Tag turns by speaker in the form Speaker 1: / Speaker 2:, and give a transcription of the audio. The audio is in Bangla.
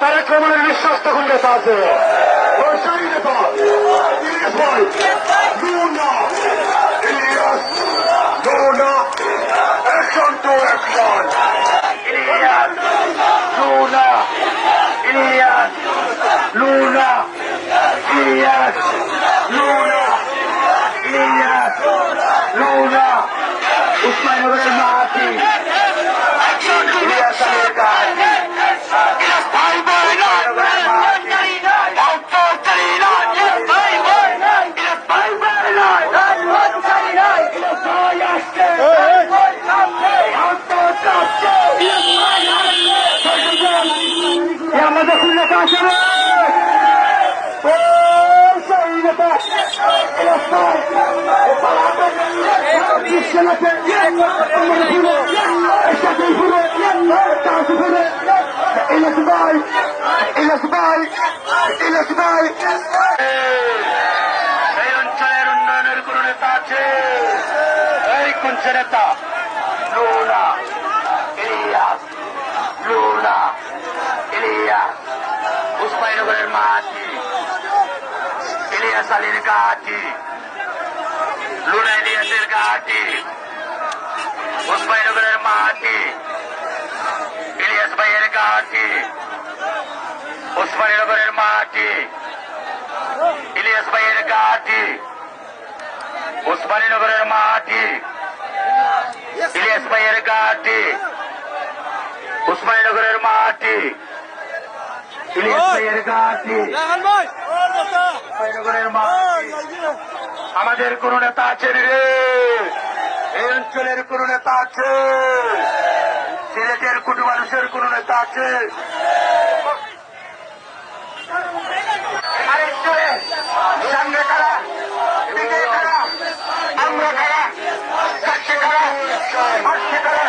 Speaker 1: তারেক রহমানের বিশ্বাস তখন নেতা আছে সেই নেতা ইলিয়াস ভাই Luna Ilias Luna action to action Ilias Luna Ilias Luna Ilias Luna Ilias Luna উসমানীনগরের মাটি ইলিয়াস আলীর গাড়ি আমাদের খুলনাতে আসে রে এই অঞ্চলের উন্নয়নের কোন নেতা আছে এই কোন নেতা লুনা ইলিয়াস লুনা ইলিয়াস উসমানীনগরের মাটি ইলিয়াস আলীর গাটি লুনা ইলিয়াসের গাটি উসমানীনগরের মাটি ইলিয়াস ভাইয়ের গাটি উসমানীনগরের মাটি ইলিয়াস ভাইয়ের গাটি উসমানীনগরের মাটি ইলিয়াস ভাইয়ের গাটি উসমানীনগরের মাটি ইলিয়াস ভাইয়ের গাটি উসমানীনগরের মাটি আমাদের কোন নেতা আছে রে এই অঞ্চলের কোন নেতা আছে সিলেটের কোন মানুষের কোন নেতা আছে সামনে কারা দিকে কারা আমরা কারা কাছে কারা মাঠে কারা